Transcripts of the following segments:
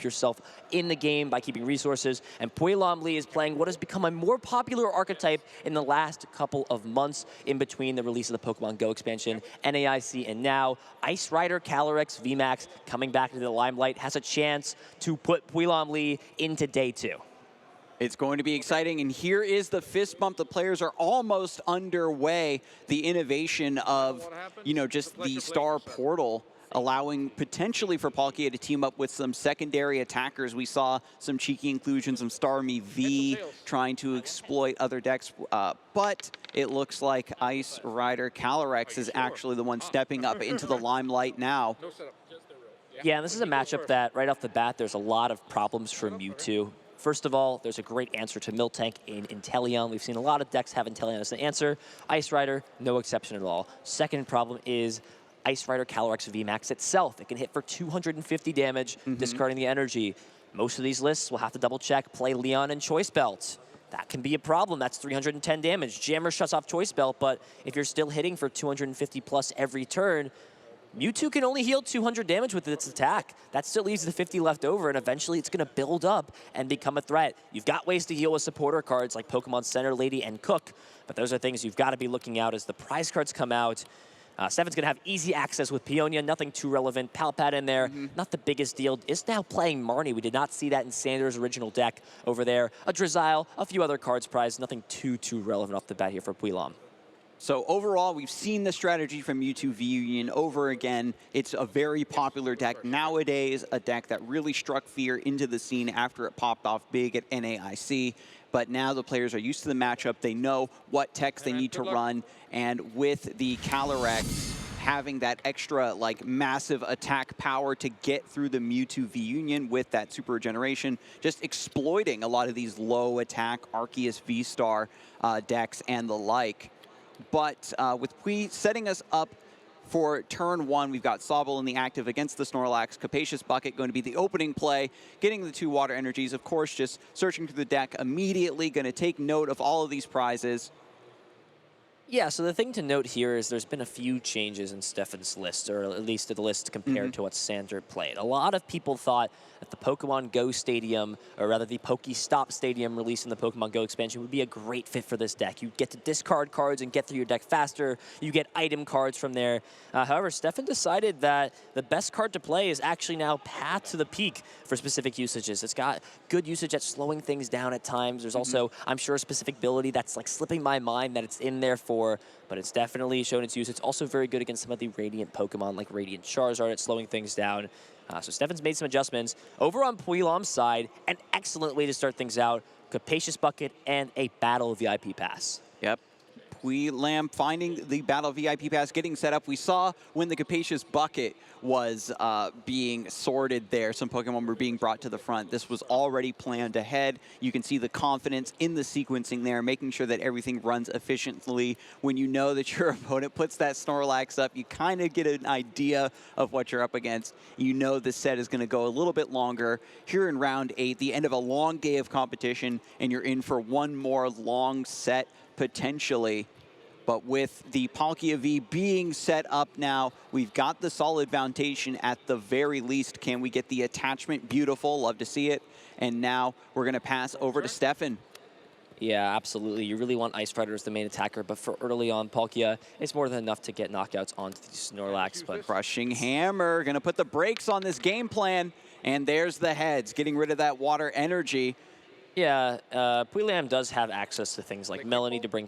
yourself in the game by keeping resources, and Puelam Lee is playing what has become a more popular archetype in the last couple of months in between the release of the Pokemon Go expansion, NAIC, and now Ice Rider Calyrex VMAX coming back into the limelight has a chance to put Puelam Lee into day 2. It's going to be exciting, and here is the fist bump. The players are almost underway. The innovation of, just the Star Portal, allowing potentially for Palkia to team up with some secondary attackers. We saw some cheeky inclusions, some Starmie V trying to exploit other decks, but it looks like Ice Rider Calyrex is actually the one stepping up into the limelight now. Yeah, this is a matchup that right off the bat, there's a lot of problems for Mewtwo. First of all, there's a great answer to Miltank in Inteleon. We've seen a lot of decks have Inteleon as an answer. Ice Rider, no exception at all. Second problem is Ice Rider Calyrex VMAX itself. It can hit for 250 damage, discarding the energy. Most of these lists will have to double check, play Leon and Choice Belt. That can be a problem. That's 310 damage. Jammer shuts off Choice Belt, but if you're still hitting for 250 plus every turn, Mewtwo can only heal 200 damage with its attack. That still leaves the 50 left over, and eventually it's going to build up and become a threat. You've got ways to heal with supporter cards like Pokemon Center Lady and Cook, but those are things you've got to be looking out as the prize cards come out. Steffen's going to have easy access with Peonia, nothing too relevant. Palpat in there, not the biggest deal. Is now playing Marnie. We did not see that in Sanders' original deck over there. A Drizzile, a few other cards prized, nothing too relevant off the bat here for Puelam. So overall, we've seen the strategy from Mewtwo V-Union over again. It's a very popular deck nowadays, a deck that really struck fear into the scene after it popped off big at NAIC. But now the players are used to the matchup. They know what techs they need to run. And with the Calyrex having that extra, massive attack power to get through the Mewtwo V-Union with that super regeneration, just exploiting a lot of these low attack Arceus V-Star decks and the like. But with Pui setting us up for turn 1, we've got Sobble in the active against the Snorlax. Capacious Bucket going to be the opening play, getting the 2 water energies. Of course, just searching through the deck immediately, going to take note of all of these prizes. Yeah, so the thing to note here is there's been a few changes in Steffen's list, or at least the list compared to what Sander played. A lot of people thought that the Pokemon Go Stadium, or rather the Pokestop Stadium released in the Pokemon Go expansion would be a great fit for this deck. You get to discard cards and get through your deck faster. You get item cards from there. However, Steffen decided that the best card to play is actually now Path to the Peak for specific usages. It's got good usage at slowing things down at times. There's also, I'm sure, a specific ability that's slipping my mind that it's in there for, but it's definitely shown its use. It's also very good against some of the Radiant Pokemon like Radiant Charizard at slowing things down. So Steffen's made some adjustments. Over on Puelam's side, an excellent way to start things out, Capacious Bucket and a Battle VIP Pass. Yep. Puelam finding the Battle VIP Pass, getting set up. We saw when the Capacious Bucket was being sorted there, some Pokemon were being brought to the front. This was already planned ahead. You can see the confidence in the sequencing there, making sure that everything runs efficiently. When you know that your opponent puts that Snorlax up, you kind of get an idea of what you're up against. You know this set is going to go a little bit longer. Here in round 8, the end of a long day of competition, and you're in for one more long set potentially. But with the Palkia V being set up now, we've got the solid foundation at the very least. Can we get the attachment? Beautiful, love to see it. And now we're going to pass over to Steffen. Yeah, absolutely. You really want Ice Rider as the main attacker, but for early on Palkia, it's more than enough to get knockouts onto the Snorlax. But Crushing Hammer, going to put the brakes on this game plan. And there's the heads, getting rid of that water energy. Yeah, Puelam does have access to things like Melanie to bring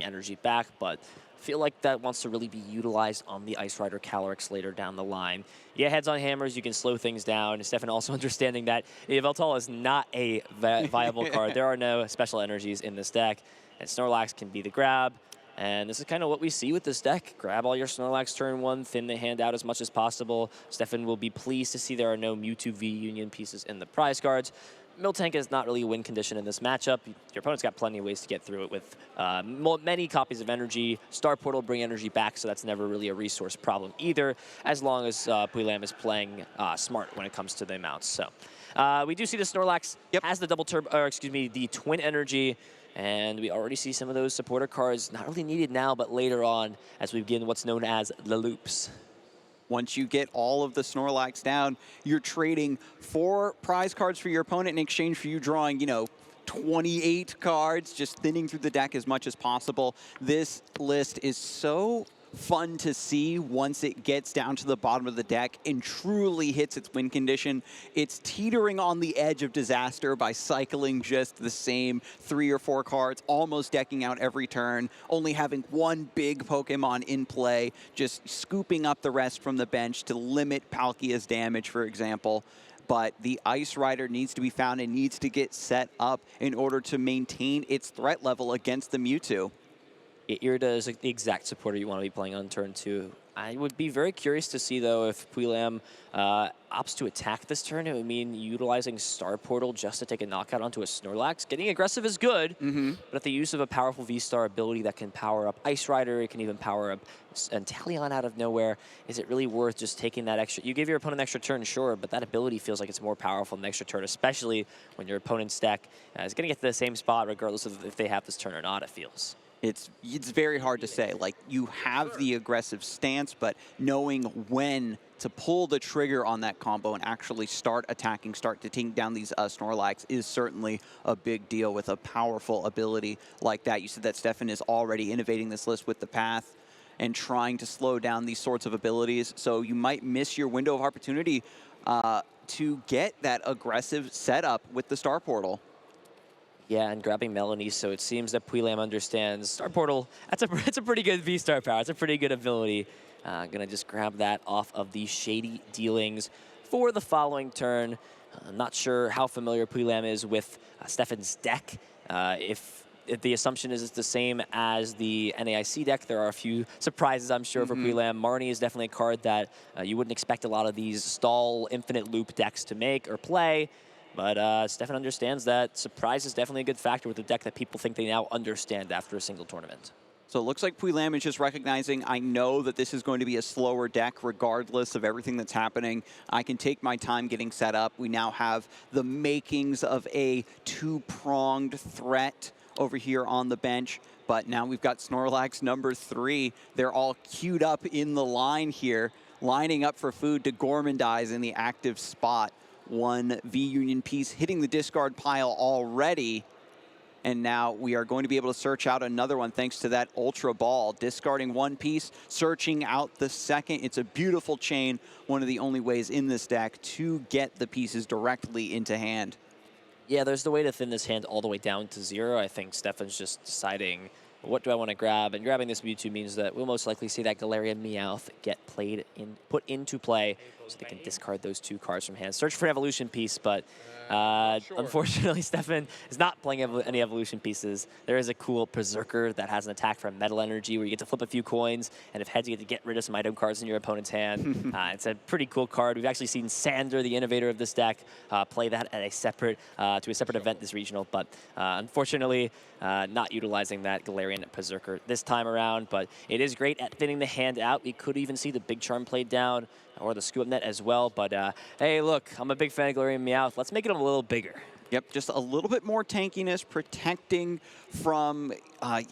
energy back, but I feel like that wants to really be utilized on the Ice Rider Calyrex later down the line. Yeah, heads on hammers, you can slow things down. Steffen also understanding that Yveltal is not a viable card. There are no special energies in this deck, and Snorlax can be the grab. And this is kind of what we see with this deck. Grab all your Snorlax turn 1, thin the hand out as much as possible. Steffen will be pleased to see there are no Mewtwo V-Union pieces in the prize cards. Miltank is not really a win condition in this matchup. Your opponent's got plenty of ways to get through it with many copies of energy. Star Portal bring energy back, so that's never really a resource problem either, as long as Puelam is playing smart when it comes to the amounts. So we do see the Snorlax has the the twin energy, and we already see some of those supporter cards not really needed now, but later on as we begin what's known as the loops. Once you get all of the Snorlax down, you're trading 4 prize cards for your opponent in exchange for you drawing, 28 cards, just thinning through the deck as much as possible. This list is so fun to see once it gets down to the bottom of the deck and truly hits its win condition. It's teetering on the edge of disaster by cycling just the same 3 or 4 cards, almost decking out every turn, only having one big Pokemon in play, just scooping up the rest from the bench to limit Palkia's damage, for example. But the Ice Rider needs to be found and needs to get set up in order to maintain its threat level against the Mewtwo. Irida is the exact supporter you want to be playing on turn 2. I would be very curious to see, though, if Puilam opts to attack this turn. It would mean utilizing Star Portal just to take a knockout onto a Snorlax. Getting aggressive is good, but at the use of a powerful V-Star ability that can power up Ice Rider, it can even power up Inteleon out of nowhere. Is it really worth just taking that extra? You give your opponent an extra turn, sure, but that ability feels like it's more powerful than an extra turn, especially when your opponent's deck is going to get to the same spot regardless of if they have this turn or not, it feels. It's very hard to say. Like, you have the aggressive stance, but knowing when to pull the trigger on that combo and actually start attacking, start to take down these Snorlax is certainly a big deal with a powerful ability like that. You said that Steffen is already innovating this list with the path and trying to slow down these sorts of abilities. So you might miss your window of opportunity to get that aggressive setup with the Star Portal. Yeah, and grabbing Melanie, so it seems that Puilam understands Star Portal. It's a pretty good V-Star power. It's a pretty good ability. Gonna just grab that off of the Shady Dealings for the following turn. I'm not sure how familiar Puilam is with Steffen's deck. If the assumption is it's the same as the NAIC deck, there are a few surprises, I'm sure, for Puilam. Marnie is definitely a card that you wouldn't expect a lot of these stall infinite loop decks to make or play. But Steffen understands that surprise is definitely a good factor with a deck that people think they now understand after a single tournament. So it looks like Puilam is just recognizing, I know that this is going to be a slower deck regardless of everything that's happening. I can take my time getting set up. We now have the makings of a 2-pronged threat over here on the bench. But now we've got Snorlax number 3. They're all queued up in the line here, lining up for food to Gormandize in the active spot. One V-Union piece hitting the discard pile already. And now we are going to be able to search out another one thanks to that Ultra Ball. Discarding one piece, searching out the second. It's a beautiful chain. One of the only ways in this deck to get the pieces directly into hand. Yeah, there's the way to thin this hand all the way down to 0. I think Steffen's just deciding, what do I want to grab? And grabbing this Mewtwo means that we'll most likely see that Galarian Meowth get put into play so they can discard those 2 cards from hand. Search for an evolution piece, but unfortunately, Steffen is not playing any evolution pieces. There is a cool Berserker that has an attack from Metal Energy where you get to flip a few coins, and if heads, you get to get rid of some item cards in your opponent's hand. It's a pretty cool card. We've actually seen Sander, the innovator of this deck, play that at a separate event this regional, but unfortunately, not utilizing that Galarian Berserker this time around. But it is great at thinning the hand out. We could even see the Big Charm played down, or the Scoop Net as well. But hey, look, I'm a big fan of Galarian Meowth. Let's make it a little bigger. Yep, just a little bit more tankiness, protecting from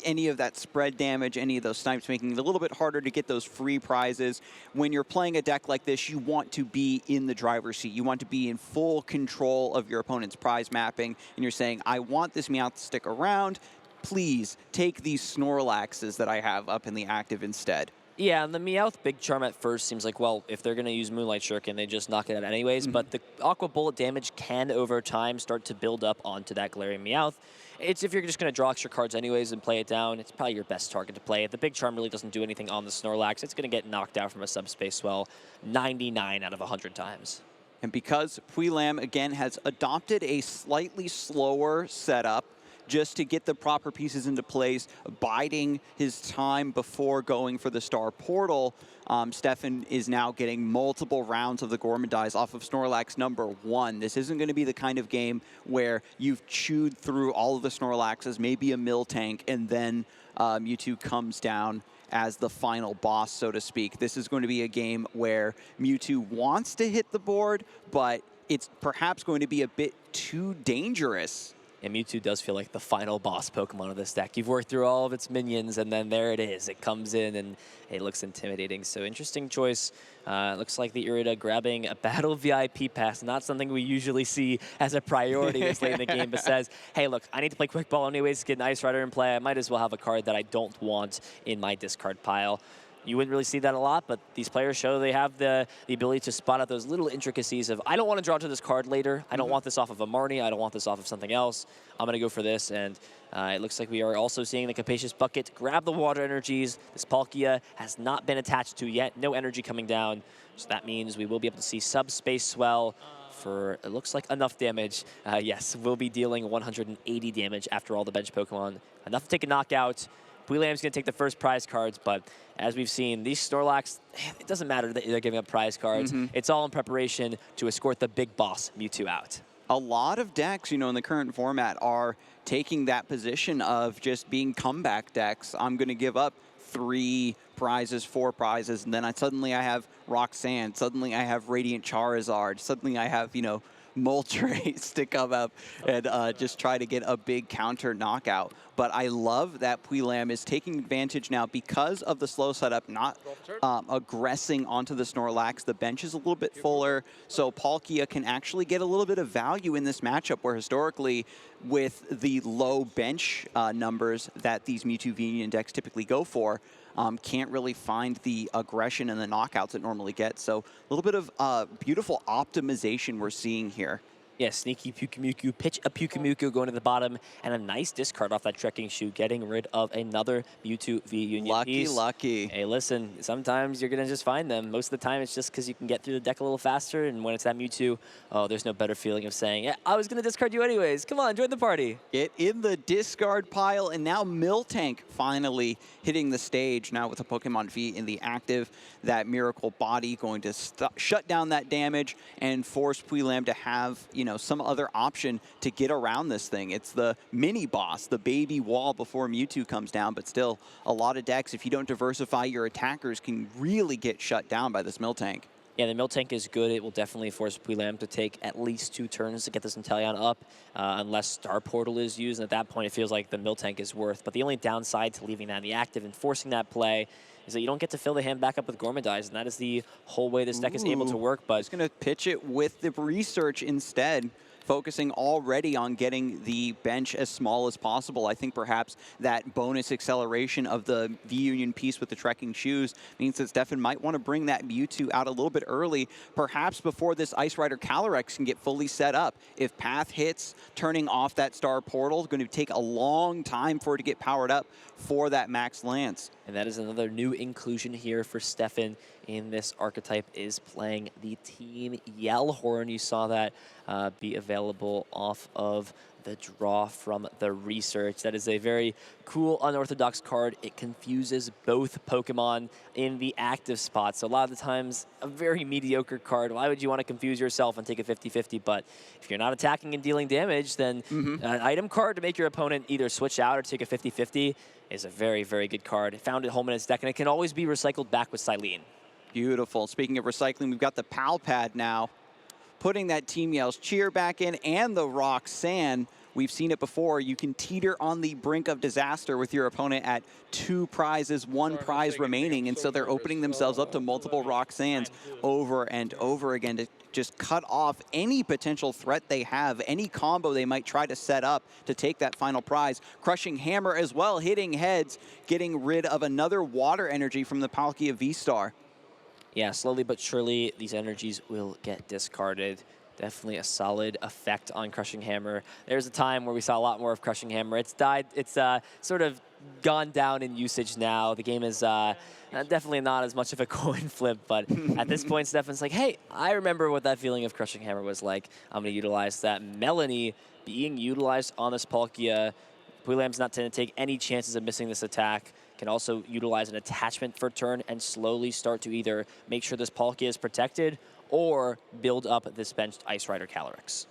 any of that spread damage, any of those snipes, making it a little bit harder to get those free prizes. When you're playing a deck like this, you want to be in the driver's seat. You want to be in full control of your opponent's prize mapping, and you're saying, I want this Meowth to stick around. Please take these Snorlaxes that I have up in the active instead. Yeah, and the Meowth Big Charm at first seems like, well, if they're going to use Moonlight Shuriken, they just knock it out anyways. But the Aqua Bullet damage can, over time, start to build up onto that Galarian Meowth. It's if you're just going to draw extra cards anyways and play it down, it's probably your best target to play. If the Big Charm really doesn't do anything on the Snorlax, it's going to get knocked out from a Subspace Swell 99 out of 100 times. And because Puilam, again, has adopted a slightly slower setup, just to get the proper pieces into place, biding his time before going for the Star Portal, Steffen is now getting multiple rounds of the Gormandize off of Snorlax number 1. This isn't going to be the kind of game where you've chewed through all of the Snorlaxes, maybe a Miltank, and then Mewtwo comes down as the final boss, so to speak. This is going to be a game where Mewtwo wants to hit the board, but it's perhaps going to be a bit too dangerous. And Mewtwo does feel like the final boss Pokemon of this deck. You've worked through all of its minions, and then there it is. It comes in, and it looks intimidating. So interesting choice. Looks like the Irida grabbing a Battle VIP pass, not something we usually see as a priority this late in the game, but says, hey, look, I need to play Quick Ball anyways to get an Ice Rider in play. I might as well have a card that I don't want in my discard pile. You wouldn't really see that a lot, but these players show they have the ability to spot out those little intricacies of, I don't want to draw to this card later. I don't want this off of a Marnie. I don't want this off of something else. I'm going to go for this. And it looks like we are also seeing the Capacious Bucket grab the water energies. This Palkia has not been attached to yet. No energy coming down. So that means we will be able to see Subspace Swell for, it looks like, enough damage. Yes, we'll be dealing 180 damage after all the bench Pokemon. Enough to take a knockout. Puilam's going to take the first prize cards, but as we've seen, these Snorlax, it doesn't matter that they're giving up prize cards. It's all in preparation to escort the big boss, Mewtwo, out. A lot of decks, you know, in the current format are taking that position of just being comeback decks. I'm going to give up 3 prizes, 4 prizes, and then suddenly I have Roxanne. Suddenly I have Radiant Charizard. Suddenly I have, you know, Moltres to come up and just try to get a big counter knockout. But I love that Puilam is taking advantage now because of the slow setup, not aggressing onto the Snorlax. The bench is a little bit fuller, so Palkia can actually get a little bit of value in this matchup where historically with the low bench numbers that these Mewtwo V-Union decks typically go for, can't really find the aggression and the knockouts it normally gets. So a little bit of beautiful optimization we're seeing here. Yeah, sneaky Pyukumuku, pitch a Pyukumuku going to the bottom, and a nice discard off that Trekking Shoe, getting rid of another Mewtwo V-Union piece. Lucky. Hey, listen, sometimes you're going to just find them. Most of the time, it's just because you can get through the deck a little faster, and when it's that Mewtwo, oh, there's no better feeling of saying, yeah, I was going to discard you anyways. Come on, join the party. Get in the discard pile, and now Miltank finally hitting the stage now with a Pokemon V in the active. That Miracle Body going to shut down that damage and force Puilam to have, you know, some other option to get around this thing. It's the mini boss, the baby wall before Mewtwo comes down, but still a lot of decks, if you don't diversify your attackers, can really get shut down by this Miltank. Yeah, the Miltank is good. It will definitely force Puilam to take at least 2 turns to get this Inteleon up, unless Star Portal is used. And at that point, it feels like the Miltank is worth. But the only downside to leaving that in the active and forcing that play is that you don't get to fill the hand back up with Gormandize, and that is the whole way this deck is able to work. But it's going to pitch it with the research instead, focusing already on getting the bench as small as possible. I think perhaps that bonus acceleration of the V-Union piece with the Trekking Shoes means that Steffen might want to bring that Mewtwo out a little bit early, perhaps before this Ice Rider Calyrex can get fully set up. If Path hits, turning off that Star Portal is going to take a long time for it to get powered up for that Max Lance. And that is another new inclusion here for Steffen in this archetype, is playing the Team Yellhorn. You saw that be available off of the draw from the research. That is a very cool, unorthodox card. It confuses both Pokemon in the active spot. So a lot of the times, a very mediocre card. Why would you want to confuse yourself and take a 50-50? But if you're not attacking and dealing damage, then an item card to make your opponent either switch out or take a 50-50 is a very, very good card. It found it home in its deck, and it can always be recycled back with Silene. Beautiful. Speaking of recycling, we've got the Pal Pad now, putting that Team Yell's Cheer back in, and the Roxanne. We've seen it before. You can teeter on the brink of disaster with your opponent at 2 prizes, 1 prize remaining, and so they're opening themselves up to multiple Roxannes over and over again to just cut off any potential threat they have, any combo they might try to set up to take that final prize. Crushing Hammer as well, hitting heads, getting rid of another water energy from the Palkia V-Star. Yeah, slowly but surely, these energies will get discarded. Definitely a solid effect on Crushing Hammer. There's a time where we saw a lot more of Crushing Hammer. It's died. It's sort of gone down in usage now. The game is definitely not as much of a coin flip, but at this point, Steffen's like, hey, I remember what that feeling of Crushing Hammer was like. I'm going to utilize that. Melanie being utilized on this Palkia. Puilam's not going to take any chances of missing this attack. Can also utilize an attachment for turn and slowly start to either make sure this Palkia is protected or build up this benched Ice Rider Calyrex.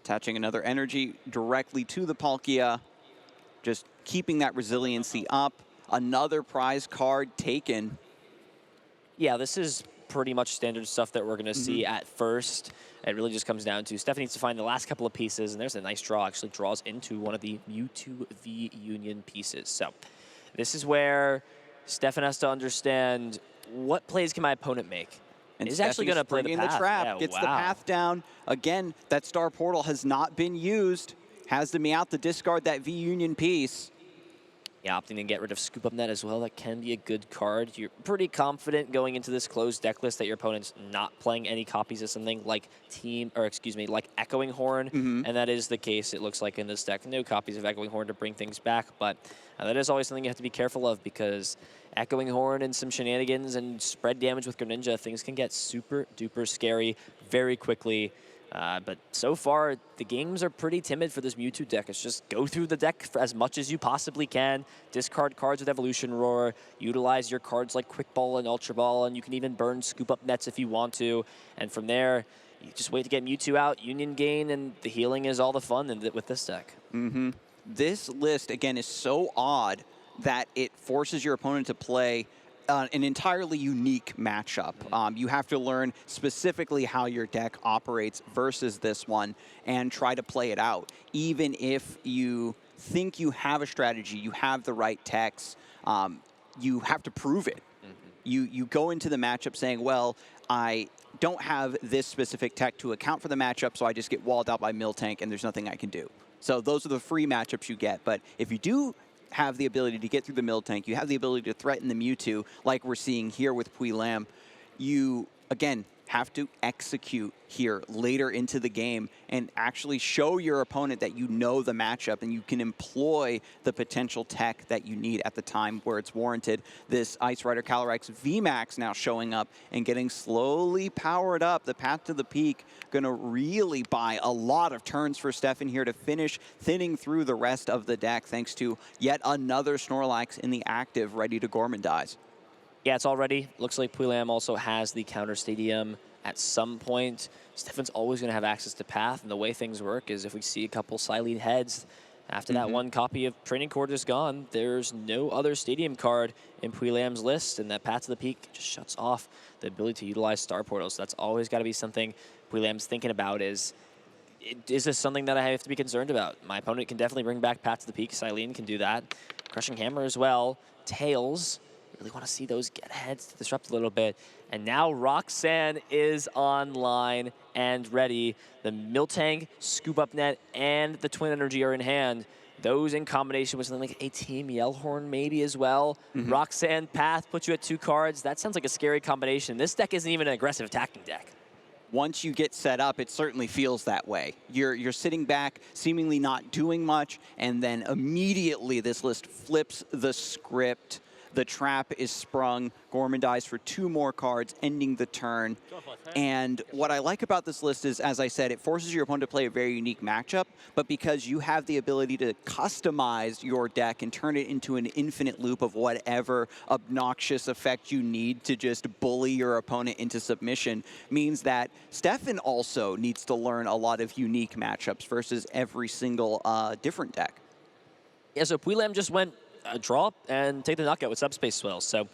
Attaching another energy directly to the Palkia, just keeping that resiliency up. Another prize card taken. Yeah, this is pretty much standard stuff that we're going to see at first. It really just comes down to Steffen needs to find the last couple of pieces, and there's a nice draw. Actually draws into one of the Mewtwo V Union pieces. So this is where Steffen has to understand what plays can my opponent make. And he's actually going to play the path. The trap, yeah, gets wow. the path down. Again, that Star Portal has not been used. Has the Meowth to discard that V Union piece. Yeah, opting to get rid of Scoop Up Net as well. That can be a good card. You're pretty confident going into this closed deck list that your opponent's not playing any copies of something like like Echoing Horn, and that is the case. It looks like in this deck, no copies of Echoing Horn to bring things back, but that is always something you have to be careful of because Echoing Horn and some shenanigans and spread damage with Greninja, things can get super duper scary very quickly. But so far, the games are pretty timid for this Mewtwo deck. It's just go through the deck for as much as you possibly can, discard cards with Evolution Roar, utilize your cards like Quick Ball and Ultra Ball, and you can even burn Scoop Up Nets if you want to. And from there, you just wait to get Mewtwo out, Union gain, and the healing is all the fun with this deck. This list, again, is so odd that it forces your opponent to play an entirely unique matchup. You have to learn specifically how your deck operates versus this one and try to play it out. Even if you think you have a strategy, you have the right techs, you have to prove it. You go into the matchup saying, well, I don't have this specific tech to account for the matchup, so I just get walled out by Miltank and there's nothing I can do. So those are the free matchups you get. But if you do have the ability to get through the Miltank, you have the ability to threaten the Mewtwo, like we're seeing here with Puilam, you, again, have to execute here later into the game and actually show your opponent that you know the matchup and you can employ the potential tech that you need at the time where it's warranted. This Ice Rider Calyrex VMAX now showing up and getting slowly powered up. The path to the peak going to really buy a lot of turns for Steffen here to finish thinning through the rest of the deck thanks to yet another Snorlax in the active ready to Gormandize. Yeah, it's all ready. Looks like Puilam also has the counter stadium at some point. Steffen's always going to have access to path, and the way things work is if we see a couple Silene heads, after that one copy of Training Court is gone, there's no other stadium card in Puilam's list, and that path to the peak just shuts off the ability to utilize Star Portals. So that's always got to be something Puilam's thinking about is this something that I have to be concerned about? My opponent can definitely bring back path to the peak. Silene can do that. Crushing Hammer as well. Tails. Really want to see those get heads to disrupt a little bit. And now Roxanne is online and ready. The Miltank, Scoop Up Net, and the Twin Energy are in hand. Those in combination with something like a Team Yellhorn maybe as well. Roxanne Path puts you at 2 cards. That sounds like a scary combination. This deck isn't even an aggressive attacking deck. Once you get set up, it certainly feels that way. You're sitting back, seemingly not doing much, and then immediately this list flips the script. The trap is sprung. Gormandize for 2 more cards, ending the turn. And what I like about this list is, as I said, it forces your opponent to play a very unique matchup, but because you have the ability to customize your deck and turn it into an infinite loop of whatever obnoxious effect you need to just bully your opponent into submission, means that Steffen also needs to learn a lot of unique matchups versus every single different deck. Yeah, so Puilam just went draw and take the knockout with Subspace Swells. So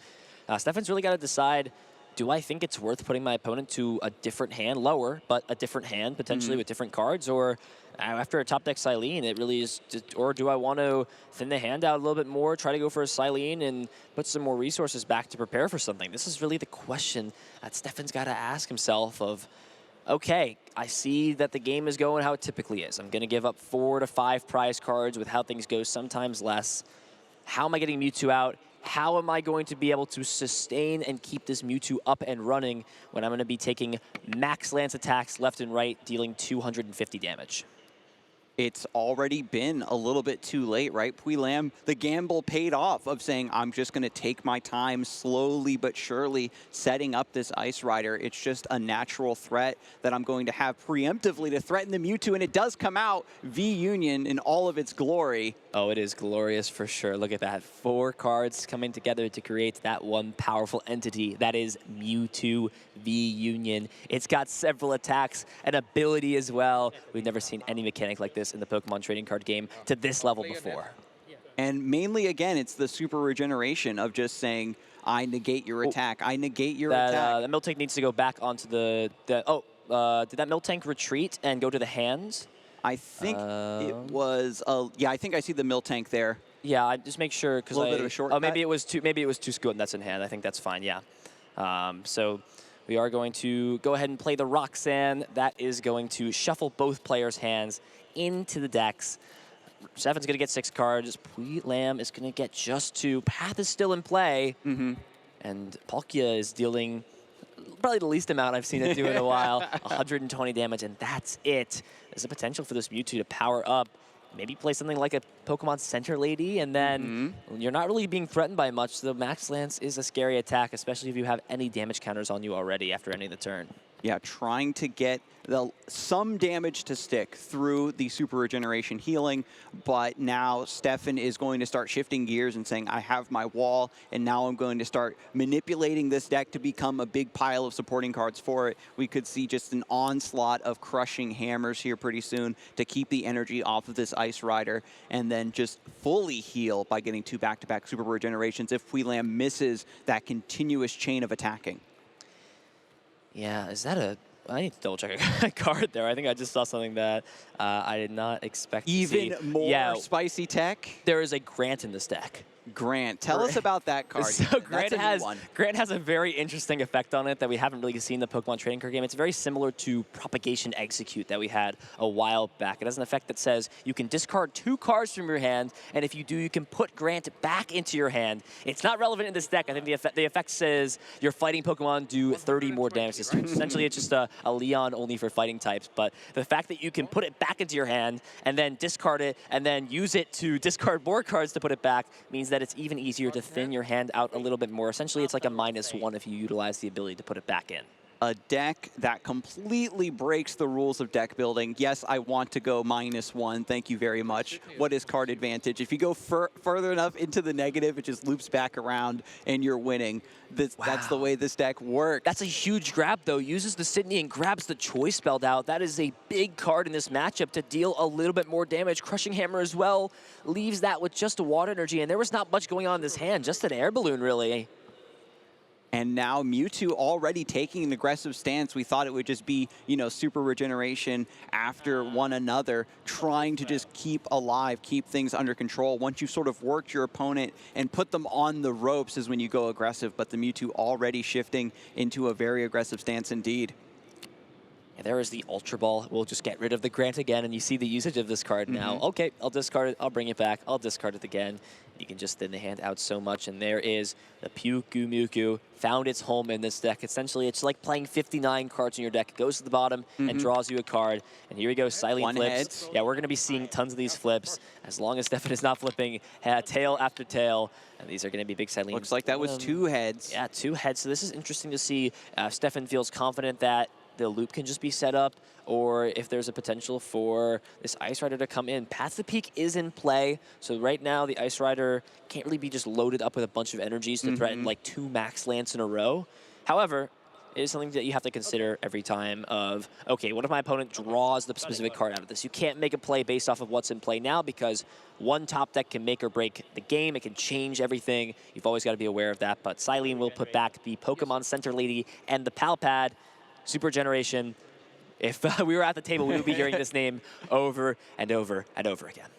Steffen's really got to decide, do I think it's worth putting my opponent to a different hand, lower, but a different hand, potentially with different cards, or after a top deck Silene, it really is, or do I want to thin the hand out a little bit more, try to go for a Silene and put some more resources back to prepare for something? This is really the question that Steffen's got to ask himself of, okay, I see that the game is going how it typically is. I'm going to give up 4 to 5 prize cards with how things go, sometimes less. How am I getting Mewtwo out? How am I going to be able to sustain and keep this Mewtwo up and running when I'm going to be taking max lance attacks left and right, dealing 250 damage? It's already been a little bit too late, right? Puilam, the gamble paid off of saying, I'm just going to take my time slowly but surely setting up this Ice Rider. It's just a natural threat that I'm going to have preemptively to threaten the Mewtwo, and it does come out V-Union in all of its glory. Oh, it is glorious for sure. Look at that. 4 cards coming together to create that one powerful entity. That is Mewtwo V-Union. It's got several attacks and ability as well. We've never seen any mechanic like this in the Pokemon trading card game to this level before. And mainly, again, it's the super regeneration of just saying, I negate your attack. I negate your that, attack. the Miltank needs to go back onto the did that Miltank retreat and go to the hands? I think it was, yeah, I think I see the Miltank there. Yeah, I just make sure because a little bit of a shortcut. Oh, maybe it was two scoot and that's in hand. I think that's fine. Yeah. So we are going to go ahead and play the Roxanne. That is going to shuffle both players' hands into the decks. Steffen's going to get 6 cards. Lamb is going to get just 2. Path is still in play. And Palkia is dealing probably the least amount I've seen it do in a while. 120 damage, and that's it. There's a potential for this Mewtwo to power up. Maybe play something like a Pokemon Center Lady, and then you're not really being threatened by much. So Max Lance is a scary attack, especially if you have any damage counters on you already after ending the turn. Yeah, trying to get some damage to stick through the super regeneration healing, but now Steffen is going to start shifting gears and saying, I have my wall, and now I'm going to start manipulating this deck to become a big pile of supporting cards for it. We could see just an onslaught of crushing hammers here pretty soon to keep the energy off of this Ice Rider, and then just fully heal by getting 2 back-to-back super regenerations if Puilam misses that continuous chain of attacking. Yeah, is that a... I need to double check a card there. I think I just saw something that I did not expect to see. Even more spicy tech? There is a Grant in this deck. Grant. Tell us about that card. So Grant has a very interesting effect on it that we haven't really seen in the Pokemon trading card game. It's very similar to Propagation Execute that we had a while back. It has an effect that says you can discard 2 cards from your hand, and if you do, you can put Grant back into your hand. It's not relevant in this deck. I think the effect says your fighting Pokemon do 30 more damage this turn. Essentially, it's just a Leon only for fighting types. But the fact that you can put it back into your hand and then discard it and then use it to discard more cards to put it back means that it's even easier to thin your hand out a little bit more. Essentially, it's like a -1 if you utilize the ability to put it back in. A deck that completely breaks the rules of deck building. Yes, I want to go -1. Thank you very much. What is card advantage? If you go further enough into the negative, it just loops back around and you're winning. That's the way this deck works. That's a huge grab, though. Uses the Sydney and grabs the Choice Belt out. That is a big card in this matchup to deal a little bit more damage. Crushing Hammer as well leaves that with just a water energy, and there was not much going on in this hand, just an air balloon, really. And now Mewtwo already taking an aggressive stance. We thought it would just be, you know, super regeneration after one another, trying to just keep alive, keep things under control. Once you've sort of worked your opponent and put them on the ropes is when you go aggressive, but the Mewtwo already shifting into a very aggressive stance indeed. And there is the Ultra Ball. We'll just get rid of the Grant again, and you see the usage of this card now. Okay, I'll discard it. I'll bring it back. I'll discard it again. You can just thin the hand out so much, and there is the Mewtwo. Found its home in this deck. Essentially, it's like playing 59 cards in your deck. It goes to the bottom and draws you a card. And here we go, Silent flips. Heads. Yeah, we're going to be seeing tons of these flips as long as Steffen is not flipping tail after tail. And these are going to be big Silent. Looks like that was 2 heads. Yeah, 2 heads. So this is interesting to see. Steffen feels confident that the loop can just be set up, or if there's a potential for this Ice Rider to come in. Path to Peak is in play, so right now the Ice Rider can't really be just loaded up with a bunch of energies to threaten like 2 Max Lance in a row. However, it is something that you have to consider every time of, okay, what if my opponent draws the specific card out of this? You can't make a play based off of what's in play now because one top deck can make or break the game. It can change everything. You've always got to be aware of that, but Silene will put back the Pokemon Center Lady and the Pal Pad. Super Generation. If we were at the table, we would be hearing this name over and over and over again.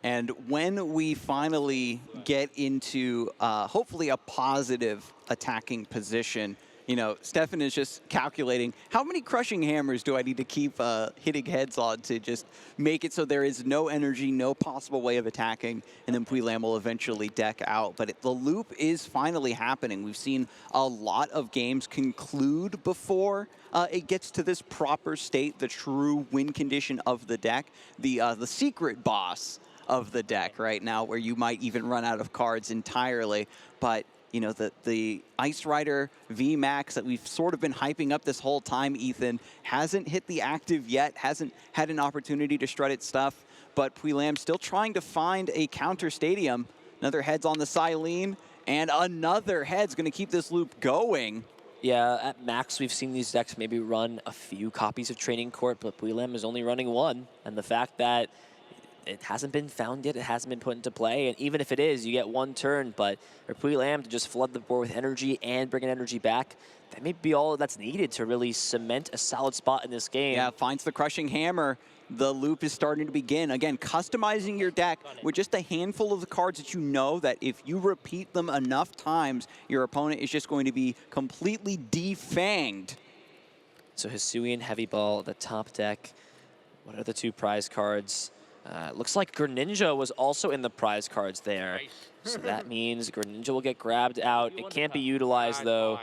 And when we finally get into hopefully a positive attacking position, you know, Steffen is just calculating how many crushing hammers do I need to keep hitting heads on to just make it so there is no energy, no possible way of attacking, and then Puilam will eventually deck out. But the loop is finally happening. We've seen a lot of games conclude before it gets to this proper state, the true win condition of the deck, the secret boss of the deck right now, where you might even run out of cards entirely. But you know, the Ice Rider VMAX that we've sort of been hyping up this whole time, Ethan, hasn't hit the active yet, hasn't had an opportunity to strut its stuff, but Puilam still trying to find a counter stadium. Another head's on the Silene, and another head's going to keep this loop going. Yeah, at max, we've seen these decks maybe run a few copies of Training Court, but Puilam is only running 1, and the fact that it hasn't been found yet. It hasn't been put into play. And even if it is, you get one turn. But for Puilam to just flood the board with energy and bring an energy back, that may be all that's needed to really cement a solid spot in this game. Yeah, finds the crushing hammer. The loop is starting to begin. Again, customizing your deck with just a handful of the cards that you know that if you repeat them enough times, your opponent is just going to be completely defanged. So Hisuian Heavy Ball, the top deck. What are the 2 prize cards? Looks like Greninja was also in the prize cards there. So that means Greninja will get grabbed out. It can't be utilized, though,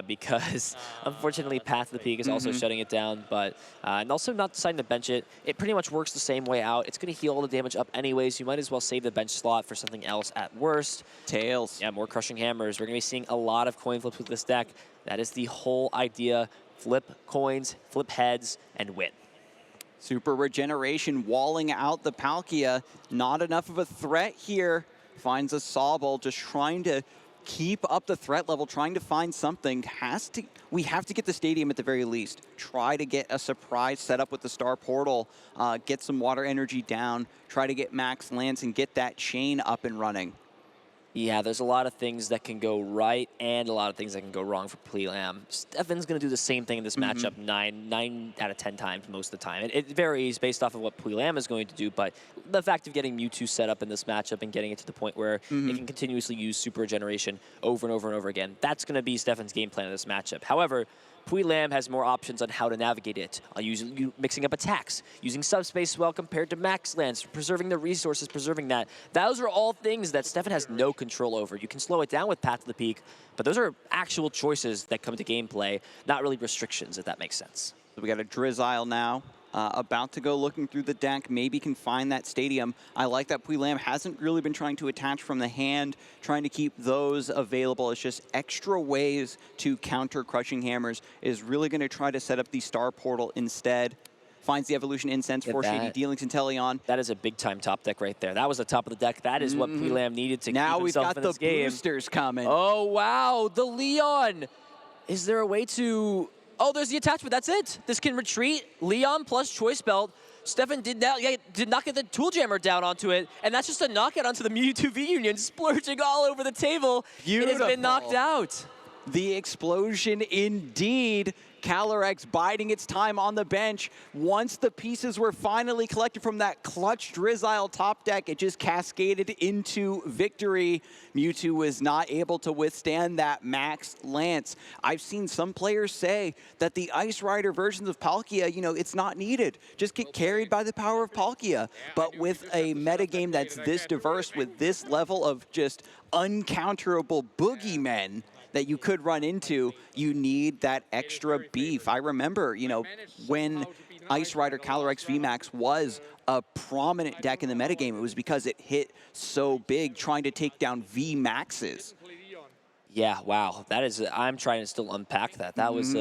because unfortunately Path to the Peak is also shutting it down. But and also not deciding to bench it. It pretty much works the same way out. It's going to heal all the damage up anyways. You might as well save the bench slot for something else at worst. Tails. Yeah, more Crushing Hammers. We're going to be seeing a lot of coin flips with this deck. That is the whole idea. Flip coins, flip heads, and win. Super Regeneration walling out the Palkia. Not enough of a threat here. Finds a Sobble, just trying to keep up the threat level, trying to find something. We have to get the stadium at the very least. Try to get a surprise set up with the Star Portal. Get some water energy down. Try to get Max Lance and get that chain up and running. Yeah, there's a lot of things that can go right and a lot of things that can go wrong for Puilam. Steffen's going to do the same thing in this matchup 9 out of 10 times most of the time. It varies based off of what Puilam is going to do, but the fact of getting Mewtwo set up in this matchup and getting it to the point where it can continuously use Super Regeneration over and over and over again, that's going to be Steffen's game plan in this matchup. However, Puilam has more options on how to navigate it. Mixing up attacks, using subspace well compared to Max Lance, preserving the resources, preserving that. Those are all things that Steffen has no control over. You can slow it down with Path to the Peak, but those are actual choices that come to gameplay, not really restrictions, if that makes sense. So we got a Drizzile now. About to go looking through the deck, maybe can find that stadium. I like that Puilam hasn't really been trying to attach from the hand, trying to keep those available. It's just extra ways to counter Crushing Hammers. Is really going to try to set up the Star Portal instead. Finds the Evolution Incense for Shady Dealings and Teleon. That is a big-time top deck right there. That was the top of the deck. That is what Puilam needed to keep himself in this game. Now we've got the boosters coming. Oh, wow. The Leon. Is there a way to... Oh, there's the attachment. That's it. This can retreat. Leon plus Choice Belt. Steffen did not get the Tool Jammer down onto it, and that's just a knockout onto the Mewtwo V Union, splurging all over the table. Beautiful. It has been knocked out. The explosion indeed. Calyrex biding its time on the bench. Once the pieces were finally collected from that clutch Drizzile top deck, it just cascaded into victory. Mewtwo was not able to withstand that Max Lance. I've seen some players say that the Ice Rider versions of Palkia, you know, it's not needed. Just get carried by the power of Palkia. But with a metagame that's this diverse, with this level of just uncounterable boogeymen that you could run into, you need that extra beef. I remember, you know, when Ice Rider Calyrex VMAX was a prominent deck in the metagame, it was because it hit so big trying to take down VMAXs. Yeah, wow. That is, I'm trying to still unpack that. That was,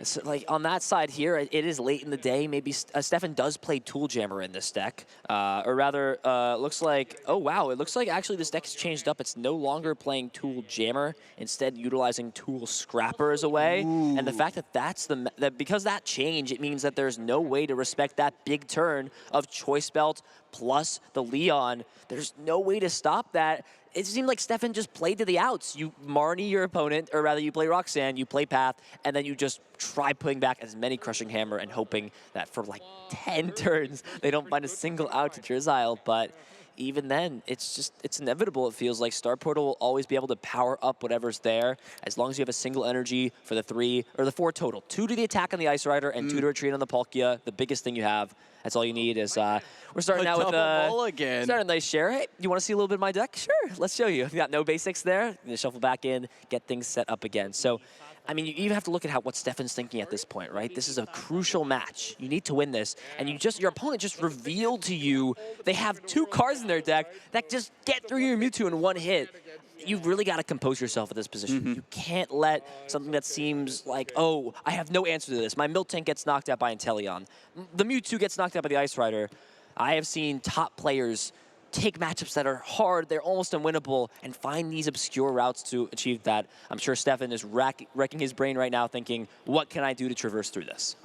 so like on that side here, it is late in the day. Maybe Steffen does play Tool Jammer in this deck. Or rather, looks like, oh wow, it looks like actually this deck has changed up. It's no longer playing Tool Jammer, instead utilizing Tool Scrapper as a way. Ooh. And the fact that because that change, it means that there's no way to respect that big turn of Choice Belt plus the Leon. There's no way to stop that. It seemed like Steffen just played to the outs. You Marnie your opponent, or rather you play Roxanne, you play Path, and then you just try putting back as many Crushing Hammer and hoping that for like 10 turns, they don't find a single out to Drizzile. But even then, it's inevitable. It feels like Star Portal will always be able to power up whatever's there, as long as you have a single energy for the 3, or the 4 total. 2 to the attack on the Ice Rider, and 2 to retreat on the Palkia. The biggest thing you have. That's all you need is, we're starting out with starting a nice share. Hey, you want to see a little bit of my deck? Sure, let's show you. You got no basics there. You're gonna shuffle back in, get things set up again. So, I mean, you even have to look at what Steffen's thinking at this point, right? This is a crucial match. You need to win this, and your opponent just revealed to you they have 2 cards in their deck that just get through your Mewtwo in 1 hit. You've really got to compose yourself at this position. You can't let something that seems like, oh, I have no answer to this. My Miltank gets knocked out by Inteleon. The Mewtwo gets knocked out by the Ice Rider. I have seen top players take matchups that are hard, they're almost unwinnable, and find these obscure routes to achieve that. I'm sure Steffen is wrecking his brain right now thinking, what can I do to traverse through this?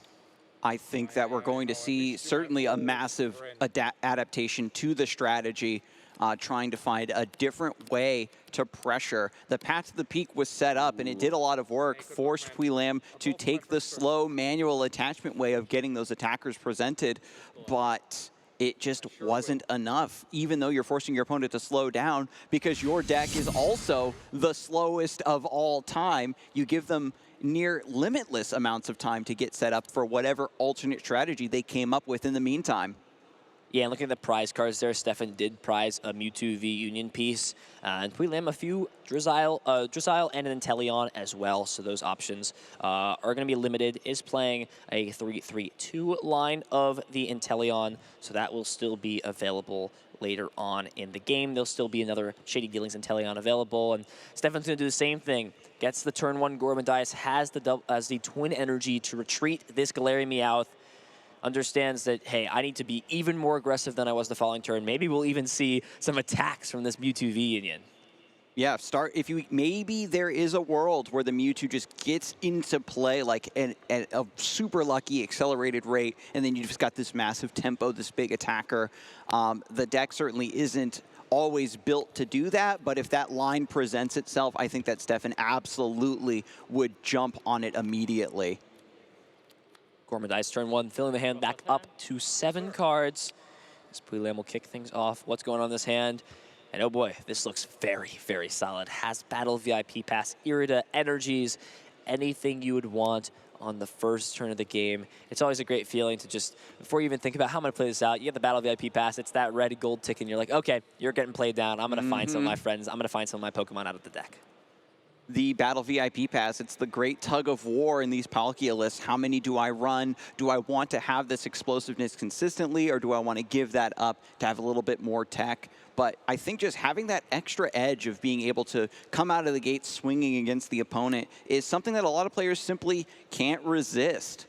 I think that we're going to see certainly a massive adaptation to the strategy, trying to find a different way to pressure. The path to the peak was set up, and it did a lot of work, forced Puilam to take the slow manual attachment way of getting those attackers presented, but it just wasn't enough, even though you're forcing your opponent to slow down, because your deck is also the slowest of all time. You give them near limitless amounts of time to get set up for whatever alternate strategy they came up with in the meantime. Yeah, and looking at the prize cards there, Steffen did prize a Mewtwo v Union piece, and Puilam a few Drizzile and an Inteleon as well, so those options are going to be limited. Is playing a 3-3-2 line of the Inteleon, so that will still be available later on in the game. There'll still be another Shady Dealings Inteleon available, and Steffen's going to do the same thing. Gets the turn 1 Gormandize, has the twin energy to retreat this Galarian Meowth, understands that, hey, I need to be even more aggressive than I was the following turn. Maybe we'll even see some attacks from this Mewtwo V Union. Yeah, maybe there is a world where the Mewtwo just gets into play like at a super lucky accelerated rate, and then you just got this massive tempo, this big attacker. The deck certainly isn't always built to do that, but if that line presents itself, I think that Steffen absolutely would jump on it immediately. Gormandize turn 1, filling the hand back up to 7 cards. As Puilam will kick things off. What's going on in this hand? And oh boy, this looks very, very solid. Has Battle VIP Pass, Irida, Energies, anything you would want on the first turn of the game. It's always a great feeling to just, before you even think about how I'm going to play this out, you get the Battle VIP Pass, it's that red gold tick, and you're like, okay, you're getting played down. I'm going to find some of my friends. I'm going to find some of my Pokemon out of the deck. The Battle VIP Pass, it's the great tug of war in these Palkia lists. How many do I run? Do I want to have this explosiveness consistently, or do I want to give that up to have a little bit more tech? But I think just having that extra edge of being able to come out of the gate swinging against the opponent is something that a lot of players simply can't resist.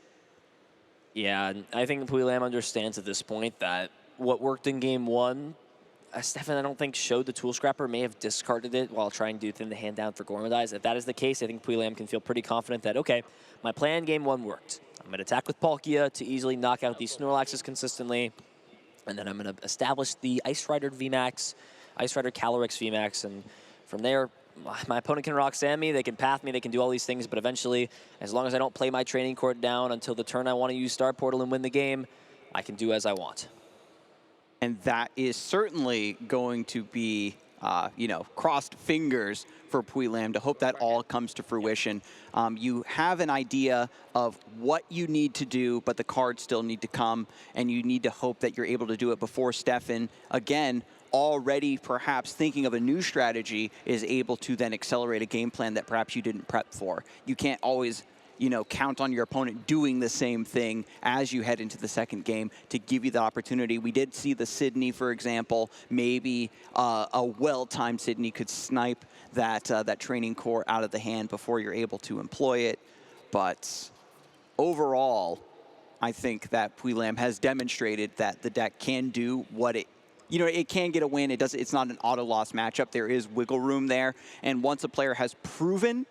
Yeah, and I think Puilam understands at this point that what worked in game 1, Steffen, I don't think, showed the Tool Scrapper, may have discarded it while trying to thin the hand down for Gormandize. If that is the case, I think Puilam can feel pretty confident that, okay, my plan game 1 worked. I'm going to attack with Palkia to easily knock out these Snorlaxes consistently, and then I'm going to establish the Ice Rider VMAX, Ice Rider Calyrex VMAX, and from there, my opponent can Roxanne me, they can Path me, they can do all these things, but eventually, as long as I don't play my training court down until the turn I want to use Star Portal and win the game, I can do as I want. And that is certainly going to be, crossed fingers for Puilam to hope that all comes to fruition. You have an idea of what you need to do, but the cards still need to come, and you need to hope that you're able to do it before Steffen, again, already perhaps thinking of a new strategy, is able to then accelerate a game plan that perhaps you didn't prep for. You can't always count on your opponent doing the same thing as you head into the second game to give you the opportunity. We did see the Sydney, for example. Maybe a well-timed Sydney could snipe that training core out of the hand before you're able to employ it. But overall, I think that Puilam has demonstrated that the deck can do what it can get a win. It's not an auto-loss matchup. There is wiggle room there. And once a player has proven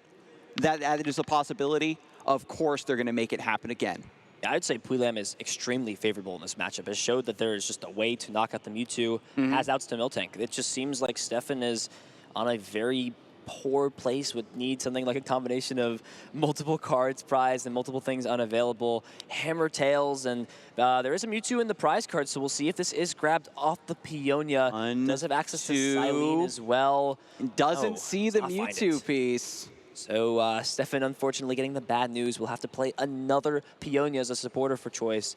that it is a possibility, of course they're going to make it happen again. Yeah, I'd say Puilam is extremely favorable in this matchup. It showed that there is just a way to knock out the Mewtwo, has outs to Miltank. It just seems like Steffen is on a very poor place, would need something like a combination of multiple cards prized and multiple things unavailable, Hammer Tails, and there is a Mewtwo in the prize card, so we'll see if this is grabbed off the Peonia. Does have access to Silene as well. Doesn't see the Mewtwo piece. So Steffen, unfortunately, getting the bad news. We'll have to play another Peonia as a supporter for choice.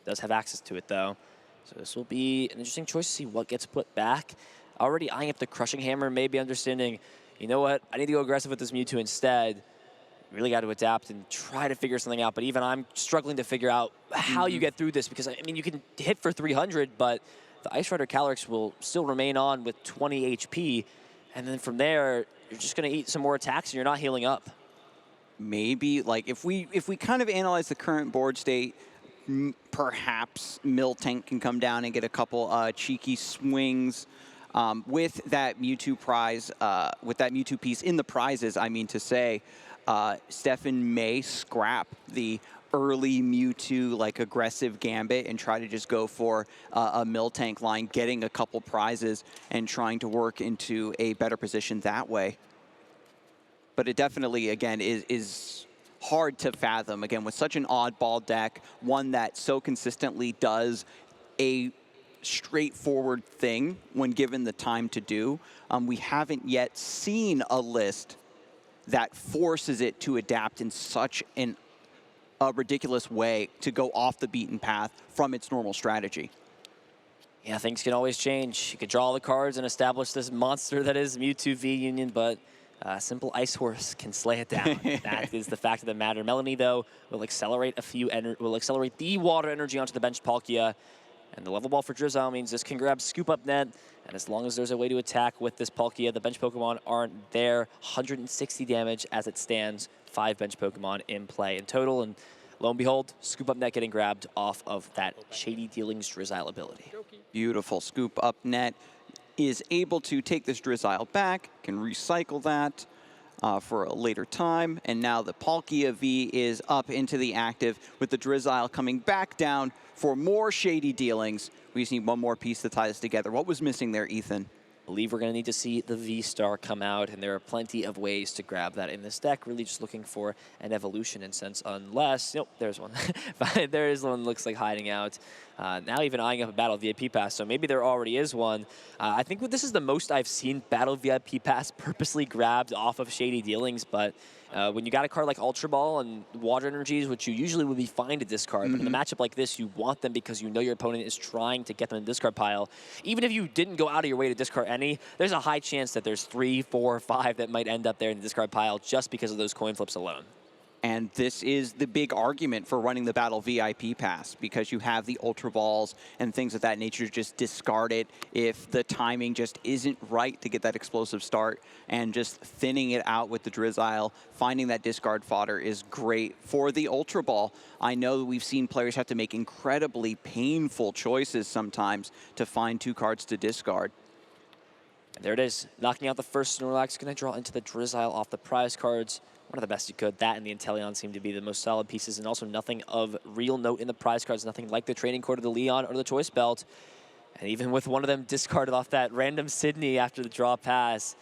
Does have access to it, though. So this will be an interesting choice to see what gets put back. Already eyeing up the Crushing Hammer, maybe understanding, you know what, I need to go aggressive with this Mewtwo instead. Really got to adapt and try to figure something out. But even I'm struggling to figure out how you get through this, because, I mean, you can hit for 300, but the Ice Rider Calyrex will still remain on with 20 HP. And then from there, you're just going to eat some more attacks and you're not healing up. Maybe, like, if we kind of analyze the current board state, perhaps Miltank can come down and get a couple cheeky swings with that Mewtwo prize, with that Mewtwo piece in the prizes, I mean to say. Steffen may scrap the early Mewtwo, like, aggressive Gambit and try to just go for a Miltank line, getting a couple prizes and trying to work into a better position that way. But it definitely, again, is hard to fathom, again, with such an oddball deck, one that so consistently does a straightforward thing when given the time to do. We haven't yet seen a list that forces it to adapt in such a ridiculous way to go off the beaten path from its normal strategy. Yeah, things can always change. You could draw the cards and establish this monster that is Mewtwo V Union, but a simple Ice Horse can slay it down. That is the fact of the matter. Melanie, though, will accelerate the water energy onto the bench Palkia. And the level ball for Drizzile means this can grab Scoop Up Net. And as long as there's a way to attack with this Palkia, the bench Pokemon aren't there. 160 damage as it stands. 5 bench Pokemon in play in total. And lo and behold, Scoop Up Net getting grabbed off of that Shady Dealings Drizzile ability. Beautiful. Scoop Up Net is able to take this Drizzile back, can recycle that for a later time. And now the Palkia V is up into the active with the Drizzile coming back down for more Shady Dealings. We just need one more piece to tie this together. What was missing there, Ethan? I believe we're going to need to see the V-Star come out, and there are plenty of ways to grab that in this deck. Really just looking for an evolution in sense, unless... Nope, there's one. There is one looks like hiding out. Now even eyeing up a Battle VIP Pass, so maybe there already is one. I think this is the most I've seen Battle VIP Pass purposely grabbed off of Shady Dealings, but when you got a card like Ultra Ball and Water Energies, which you usually would be fine to discard, but in a matchup like this, you want them because you know your opponent is trying to get them in the discard pile. Even if you didn't go out of your way to discard any, there's a high chance that there's 3, 4, 5 that might end up there in the discard pile just because of those coin flips alone. And this is the big argument for running the Battle VIP Pass, because you have the Ultra Balls and things of that nature just discard it if the timing just isn't right to get that explosive start, and just thinning it out with the Drizzile, finding that discard fodder is great for the Ultra Ball. I know that we've seen players have to make incredibly painful choices sometimes to find 2 cards to discard. And there it is, knocking out the first Snorlax, going to draw into the Drizzile off the prize cards. One of the best you could. That and the Inteleon seem to be the most solid pieces, and also nothing of real note in the prize cards, nothing like the Training Card of the Leon or the Choice Belt. And even with one of them discarded off that random Sydney after the draw pass,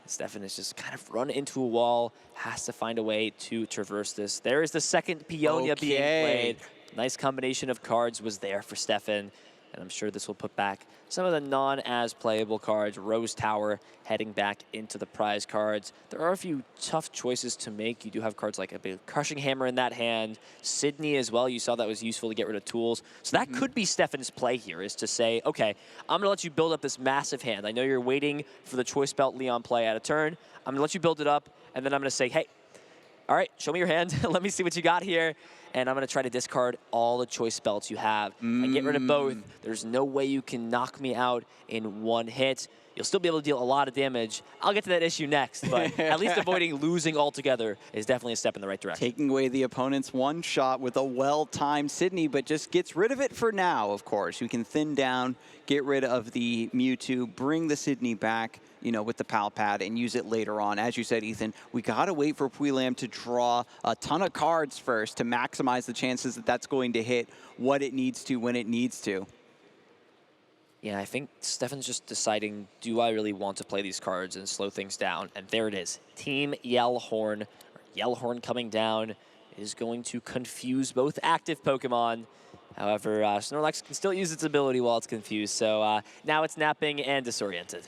Steffen has just kind of run into a wall, has to find a way to traverse this. There is the second Peonia being played. Nice combination of cards was there for Steffen. And I'm sure this will put back some of the non-as playable cards. Rose Tower heading back into the prize cards. There are a few tough choices to make. You do have cards like a big Crushing Hammer in that hand. Sydney as well. You saw that was useful to get rid of tools. So that could be Steffen's play here, is to say, okay, I'm going to let you build up this massive hand. I know you're waiting for the Choice Belt Leon play at a turn. I'm going to let you build it up, and then I'm going to say, hey, all right, show me your hand. Let me see what you got here. And I'm going to try to discard all the Choice Belts you have and get rid of both. There's no way you can knock me out in one hit. You'll still be able to deal a lot of damage. I'll get to that issue next, but at least avoiding losing altogether is definitely a step in the right direction. Taking away the opponent's one shot with a well-timed Sydney, but just gets rid of it for now, of course. You can thin down, get rid of the Mewtwo, bring the Sydney back, you know, with the Pal Pad and use it later on. As you said, Ethan, we got to wait for Puilam to draw a ton of cards first to maximize the chances that that's going to hit what it needs to when it needs to. Yeah, I think Steffen's just deciding, do I really want to play these cards and slow things down? And there it is. Team Yellhorn, Yellhorn coming down, is going to confuse both active Pokemon. However, Snorlax can still use its ability while it's confused, so now it's napping and disoriented.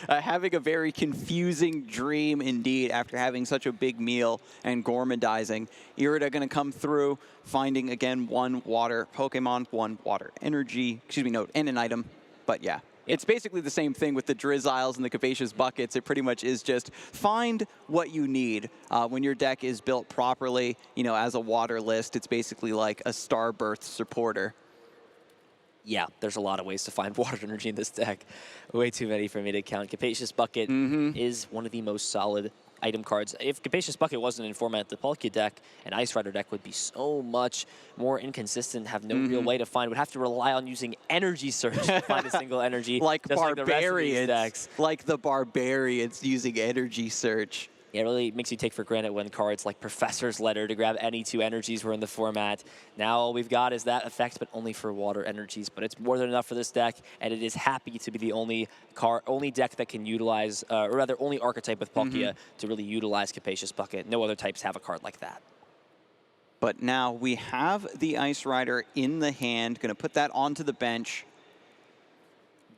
Having a very confusing dream indeed after having such a big meal and gourmandizing. Irida going to come through, finding again one water Pokemon, one water energy, and an item, but yeah. It's basically the same thing with the Drizziles and the Capacious Buckets. It pretty much is just find what you need. When your deck is built properly, you know, as a water list, it's basically like a Starbirth supporter. Yeah, there's a lot of ways to find water energy in this deck. Way too many for me to count. Capacious Bucket is one of the most solid item cards. If Capacious Bucket wasn't in format, the Palkia deck and Ice Rider deck would be so much more inconsistent, have no real way to find, would have to rely on using Energy Search to find a single energy. Like just Barbarians, like the rest of these decks. like the Barbarians using Energy Search. Yeah, it really makes you take for granted when cards like Professor's Letter to grab any 2 energies were in the format. Now all we've got is that effect, but only for water energies. But it's more than enough for this deck, and it is happy to be the only deck that can utilize, or rather only archetype with Palkia to really utilize Capacious Bucket. No other types have a card like that. But now we have the Ice Rider in the hand, going to put that onto the bench.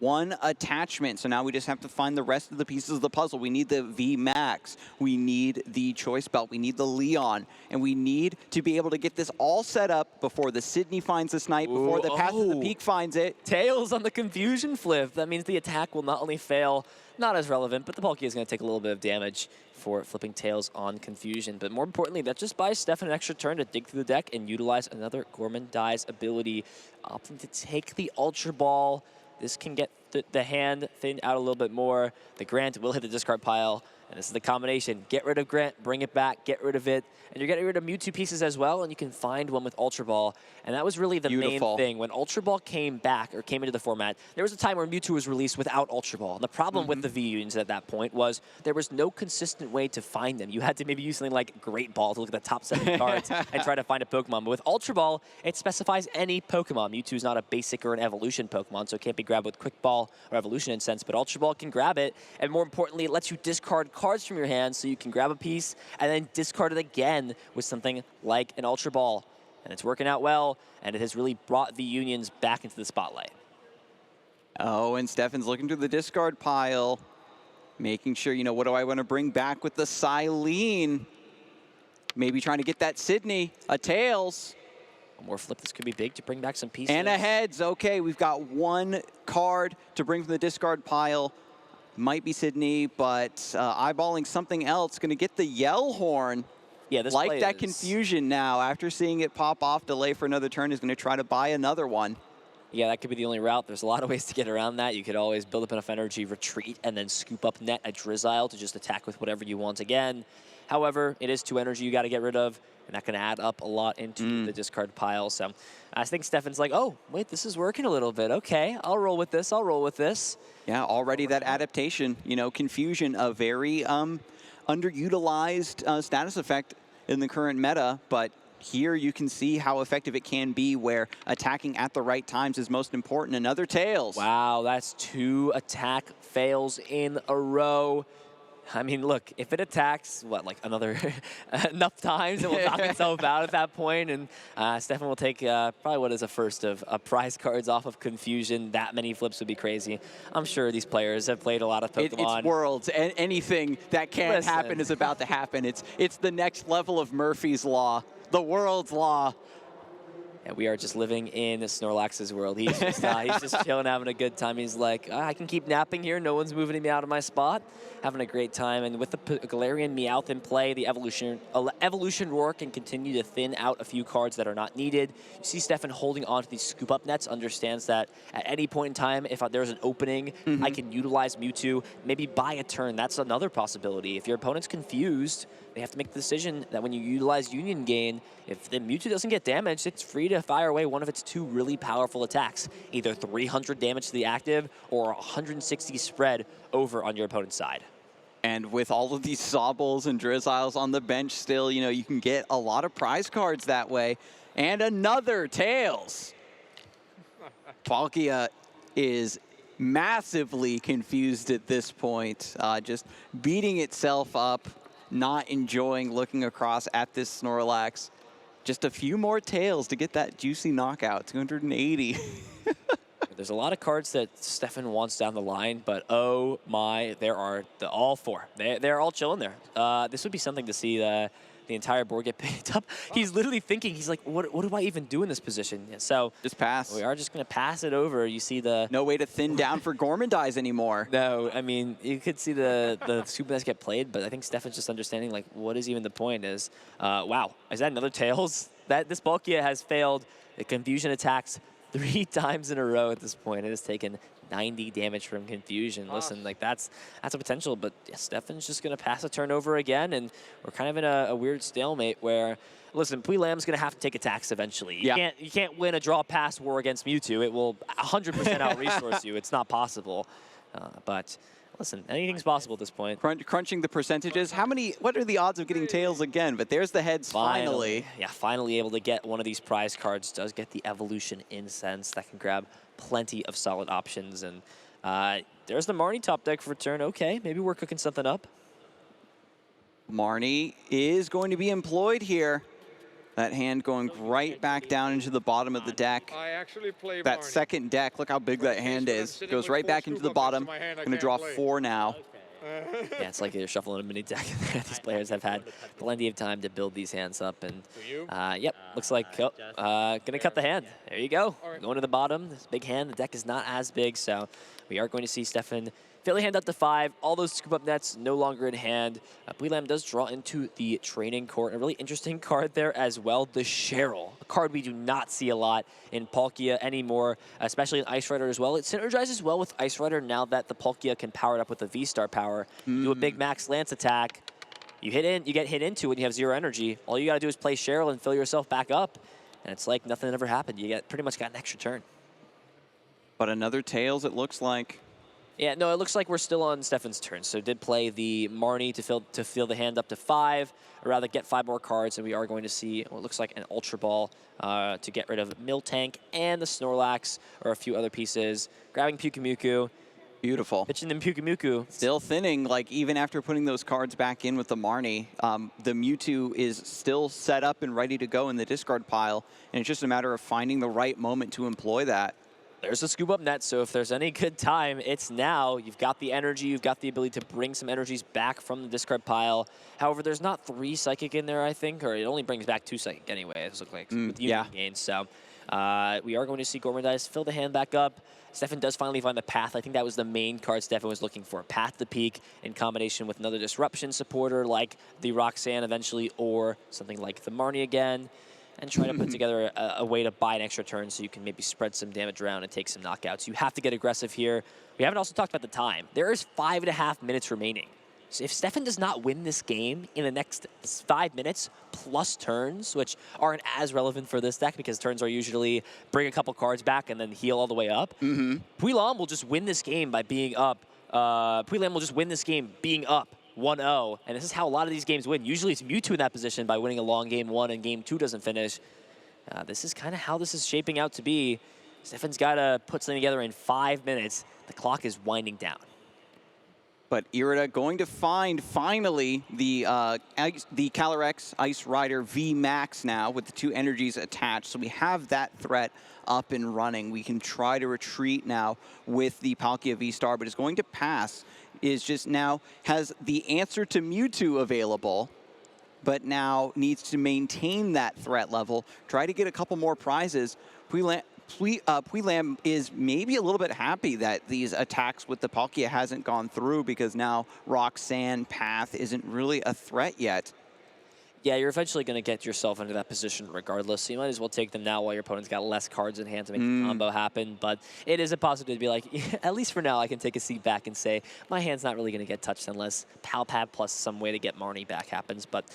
1 attachment, so now we just have to find the rest of the pieces of the puzzle. We need the V Max, we need the Choice Belt, we need the Leon, and we need to be able to get this all set up before the Sydney finds the Snipe, before the Path of the Peak finds it. Tails on the Confusion flip. That means the attack will not only fail, not as relevant, but the Palkia is going to take a little bit of damage for flipping Tails on Confusion. But more importantly, that just buys Steffen an extra turn to dig through the deck and utilize another Gourmandise ability, opting to take the Ultra Ball. This can get the hand thinned out a little bit more. The Grant will hit the discard pile, and this is the combination. Get rid of Grant, bring it back, get rid of it, and you're getting rid of Mewtwo pieces as well, and you can find one with Ultra Ball. And that was really the main thing. When Ultra Ball came back, or came into the format, there was a time where Mewtwo was released without Ultra Ball. And the problem with the V-Unions at that point was there was no consistent way to find them. You had to maybe use something like Great Ball to look at the top 7 cards and try to find a Pokemon. But with Ultra Ball, it specifies any Pokemon. Mewtwo is not a basic or an evolution Pokemon, so it can't be grabbed with Quick Ball or Evolution in sense, but Ultra Ball can grab it, and more importantly, it lets you discard cards from your hand so you can grab a piece and then discard it again with something like an Ultra Ball. And it's working out well, and it has really brought the Unions back into the spotlight. Oh, and Steffen's looking through the discard pile, making sure, you know, what do I want to bring back with the Silene? Maybe trying to get that Sydney, a Tails. One more flip, this could be big to bring back some pieces. And a Heads, okay, we've got 1 card to bring from the discard pile. Might be Sydney, but eyeballing something else, gonna get the Yell Horn. Yeah, this like that Confusion now. After seeing it pop off, delay for another turn, is going to try to buy another one. Yeah, that could be the only route. There's a lot of ways to get around that. You could always build up enough energy, retreat, and then scoop up net a Drizzile to just attack with whatever you want again. However, it is 2 energy you got to get rid of, and that can add up a lot into the discard pile. So I think Steffen's like, oh, wait, this is working a little bit. Okay, I'll roll with this. I'll roll with this. Yeah, already that adaptation. You know, Confusion, a very underutilized status effect in the current meta, but here you can see how effective it can be, where attacking at the right times is most important. Another Tails. Wow, that's 2 attack fails in a row. I mean, look, if it attacks, what, like another enough times, it will knock itself out at that point, and Steffen will take probably what is a first of prize cards off of Confusion. That many flips would be crazy. I'm sure these players have played a lot of Pokemon. It's Worlds. Anything that can happen is about to happen. It's the next level of Murphy's Law, the World's Law. And we are just living in Snorlax's world. He's just chilling, having a good time. He's like, I can keep napping here. No one's moving me out of my spot. Having a great time. And with the Galarian Meowth in play, the Evolution Roar can continue to thin out a few cards that are not needed. You see Steffen holding on to these scoop-up nets, understands that at any point in time, if there's an opening, I can utilize Mewtwo, maybe buy a turn. That's another possibility. If your opponent's confused, they have to make the decision that when you utilize Union Gain, if the Mewtwo doesn't get damaged, it's free to fire away one of its 2 really powerful attacks. Either 300 damage to the active or 160 spread over on your opponent's side. And with all of these Sobbles and Drizziles on the bench still, you know, you can get a lot of prize cards that way. And another Tails. Palkia is massively confused at this point, just beating itself up, not enjoying looking across at this Snorlax. Just a few more Tails to get that juicy knockout, 280. There's a lot of cards that Steffen wants down the line, but oh my, there are all 4. They're all chilling there. This would be something to see the entire board get picked up. He's literally thinking, he's like, what do I even do in this position? Yeah, so just pass. We are just going to pass it over. You see the... No way to thin down for Gourmandise anymore. No, I mean, you could see the Super Nets get played, but I think Steffen's just understanding, like, what is even the point is, wow, is that another Tails? This Palkia has failed the Confusion attacks 3 times in a row at this point. It has taken 90 damage from Confusion. Listen, like that's a potential, but yeah, Steffen's just going to pass a turnover again, and we're kind of in a weird stalemate where, listen, Pui Lam's going to have to take attacks eventually. You can't win a draw-pass war against Mewtwo. It will 100% out-resource you. It's not possible. But Listen, anything's possible at this point. Crunching the percentages. What are the odds of getting tails again? But there's the heads finally. Yeah, finally able to get one of these prize cards. Does get the evolution incense that can grab plenty of solid options. And there's the Marnie top deck for turn. Okay, maybe we're cooking something up. Marnie is going to be employed here. That hand going right back down into the bottom of the deck. I actually play That Marnie. second deck, look how big that hand is. Goes right back into the bottom. Going to draw 4 now. Yeah, it's like they're shuffling a mini deck. These players have had plenty of time to build these hands up. And, yep, looks like, going to cut the hand. There you go. Going to the bottom. This big hand. The deck is not as big, so we are going to see Steffen fill the hand up to 5. All those scoop up nets no longer in hand. Bwelam does draw into the training court. A really interesting card there as well, the Cheryl. A card we do not see a lot in Palkia anymore, especially in Ice Rider as well. It synergizes well with Ice Rider now that the Palkia can power it up with the V-Star power. Do a big max lance attack. You get hit into it and you have 0 energy. All you got to do is play Cheryl and fill yourself back up. And it's like nothing ever happened. You pretty much got an extra turn. But another Tails, it looks like. Yeah, no, it looks like we're still on Steffen's turn. So did play the Marnie to fill the hand up to 5, or rather get 5 more cards, and we are going to see what looks like an Ultra Ball to get rid of Miltank and the Snorlax, or a few other pieces. Grabbing Pyukumuku. Beautiful. Pitching them Pyukumuku. Still thinning, like even after putting those cards back in with the Marnie, the Mewtwo is still set up and ready to go in the discard pile, and it's just a matter of finding the right moment to employ that. There's a scoop up net, so if there's any good time, it's now. You've got the energy, you've got the ability to bring some energies back from the discard pile. However, there's not 3 Psychic in there, I think, or it only brings back 2 Psychic anyway, it looks like, with the Union gains. So we are going to see Gormandize fill the hand back up. Steffen does finally find the path. I think that was the main card Steffen was looking for. Path to Peak in combination with another Disruption supporter like the Roxanne eventually, or something like the Marnie again. And try to put together a way to buy an extra turn so you can maybe spread some damage around and take some knockouts. You have to get aggressive here. We haven't also talked about the time. There is 5.5 minutes remaining. So if Steffen does not win this game in the next 5 minutes plus turns, which aren't as relevant for this deck because turns are usually bring a couple cards back and then heal all the way up, Bwelam will just win this game by being up. Bwelam will just win this game being up 1-0, and this is how a lot of these games win. Usually it's Mewtwo in that position by winning a long game 1 and game 2 doesn't finish. This is kind of how this is shaping out to be. Steffen's got to put something together in 5 minutes. The clock is winding down. But Irida going to find, finally, the Calyrex Ice Rider V Max now with the 2 energies attached. So we have that threat up and running. We can try to retreat now with the Palkia V-Star, but is going to pass. Is just now has the answer to Mewtwo available, but now needs to maintain that threat level, try to get a couple more prizes. Bwelam is maybe a little bit happy that these attacks with the Palkia hasn't gone through because now Roxanne Path isn't really a threat yet. Yeah, you're eventually going to get yourself into that position regardless, so you might as well take them now while your opponent's got less cards in hand to make the combo happen. But it is a possibility to be like, at least for now, I can take a seat back and say, my hand's not really going to get touched unless Palpad plus some way to get Marnie back happens. But,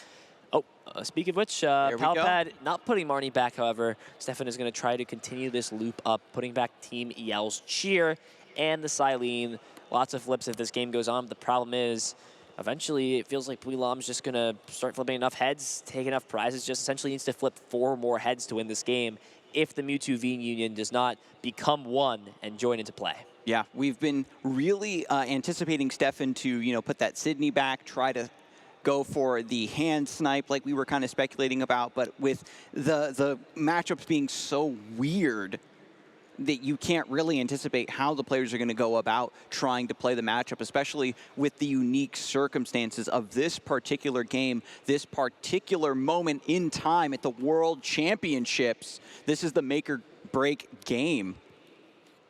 speaking of which, Palpad not putting Marnie back, however, Steffen is going to try to continue this loop up, putting back Team EL's Cheer and the Silene. Lots of flips if this game goes on. The problem is, eventually, it feels like Bwelam's just going to start flipping enough heads, take enough prizes, just essentially needs to flip 4 more heads to win this game if the Mewtwo V Union does not become 1 and join into play. Yeah, we've been really anticipating Steffen to, put that Sydney back, try to go for the hand snipe like we were kind of speculating about, but with the matchups being so weird, that you can't really anticipate how the players are going to go about trying to play the matchup, especially with the unique circumstances of this particular game, this particular moment in time at the World Championships. This is the make or break game.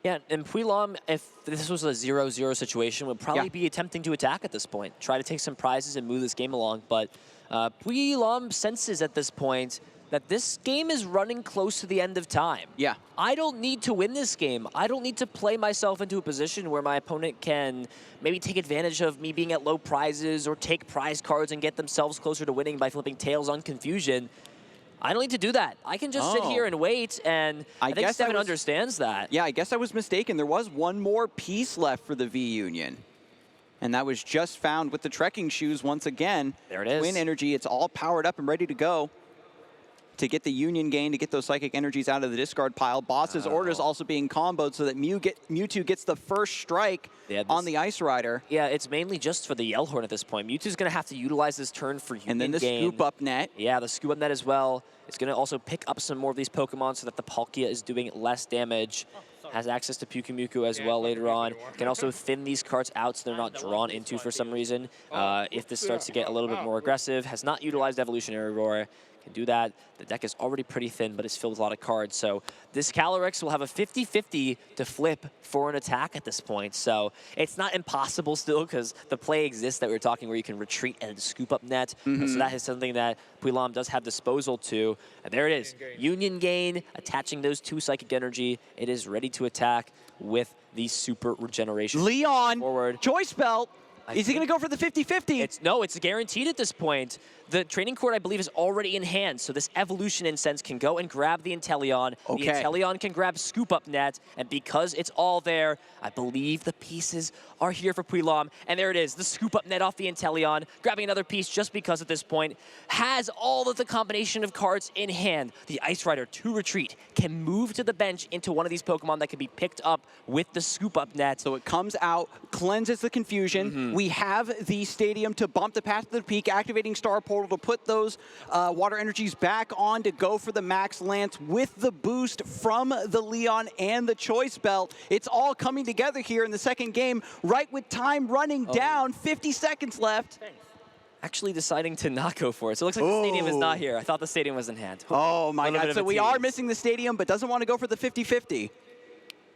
Yeah, and Bwelam, if this was a 0-0 situation, would probably be attempting to attack at this point, try to take some prizes and move this game along, but Bwelam senses at this point that this game is running close to the end of time. Yeah. I don't need to win this game. I don't need to play myself into a position where my opponent can maybe take advantage of me being at low prizes or take prize cards and get themselves closer to winning by flipping tails on confusion. I don't need to do that. I can just sit here and wait, and I think Steffen understands that. Yeah, I guess I was mistaken. There was one more piece left for the V Union. And that was just found with the trekking shoes once again. There it is. Twin energy, it's all powered up and ready to go to get the Union gain, to get those psychic energies out of the discard pile. Boss's orders also being comboed so that Mewtwo gets the first strike on the Ice Rider. Yeah, it's mainly just for the Yellhorn at this point. Mewtwo's going to have to utilize this turn for Union And then the gain. scoop up net. Yeah, the scoop up net as well. It's going to also pick up some more of these Pokemon so that the Palkia is doing less damage. Has access to Pyukumuku as well later on. Can also thin these cards out so they're not drawn into for some reason. If this starts to get a little bit more aggressive, has not utilized Evolutionary Roar. Can do that. The deck is already pretty thin, but it's filled with a lot of cards. So this Calyrex will have a 50-50 to flip for an attack at this point. So it's not impossible still, because the play exists that we were talking where you can retreat and scoop up net. So that is something that Puilam does have disposal to. And there it is. Union gain, attaching those 2 Psychic Energy. It is ready to attack with the Super Regeneration. Leon, forward. Choice Belt. Is he going to go for the 50-50? No, it's guaranteed at this point. The training cord, I believe, is already in hand, so this Evolution Incense can go and grab the Inteleon. Okay. The Inteleon can grab Scoop Up Net, and because it's all there, I believe the pieces are here for Puilam. And there it is, the Scoop Up Net off the Inteleon, grabbing another piece just because at this point, has all of the combination of cards in hand. The Ice Rider to retreat, can move to the bench into one of these Pokemon that can be picked up with the Scoop Up Net. So it comes out, cleanses the confusion. We have the stadium to bump the path to the peak, activating Star Portal to put those water energies back on to go for the Max Lance with the boost from the Leon and the Choice Belt. It's all coming together here in the second game, right with time running down, 50 seconds left. Actually deciding to not go for it. So it looks like the stadium is not here. I thought the stadium was in hand. Oh my God, so we tease. are missing the stadium, but doesn't want to go for the 50-50.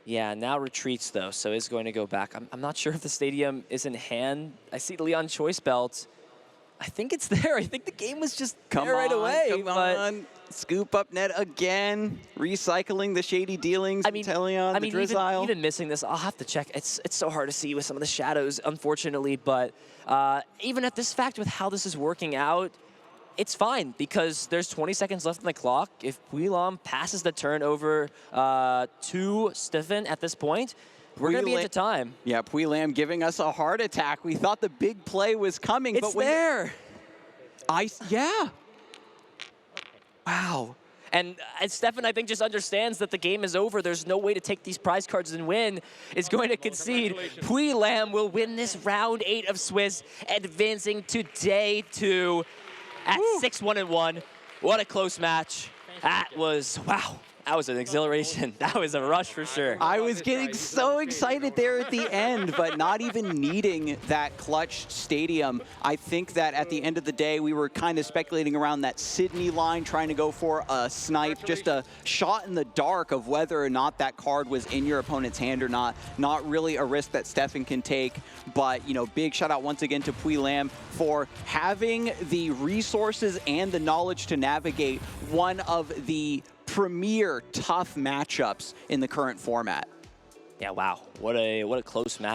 Yeah, now retreats though, so is going to go back. I'm not sure if the stadium is in hand. I see the Leon Choice Belt. I think it's there. I think the game was just there right away. Come on. Scoop up net again. Recycling the shady dealings. Inteleon, the Drizzile. Even missing this, I'll have to check. It's so hard to see with some of the shadows, unfortunately. But even at this fact, with how this is working out, it's fine because there's 20 seconds left on the clock. If Puilam passes the turn over to Steffen at this point, we're going to be into time. Yeah, Puilam giving us a heart attack. We thought the big play was coming. It's there. Yeah. Wow. And Steffen, I think, just understands that the game is over. There's no way to take these prize cards and win. Is going to concede. Puilam will win this round 8 of Swiss, advancing to day 2 at 6-1-1. What a close match. That was, wow. That was an exhilaration. That was a rush for sure. I was getting so excited there at the end, but not even needing that clutch stadium. I think that at the end of the day, we were kind of speculating around that Sydney line, trying to go for a snipe, just a shot in the dark of whether or not that card was in your opponent's hand or not. Not really a risk that Steffen can take, but, you know, big shout out once again to Puilam for having the resources and the knowledge to navigate one of the premier tough matchups in the current format. Yeah, wow. What a close match.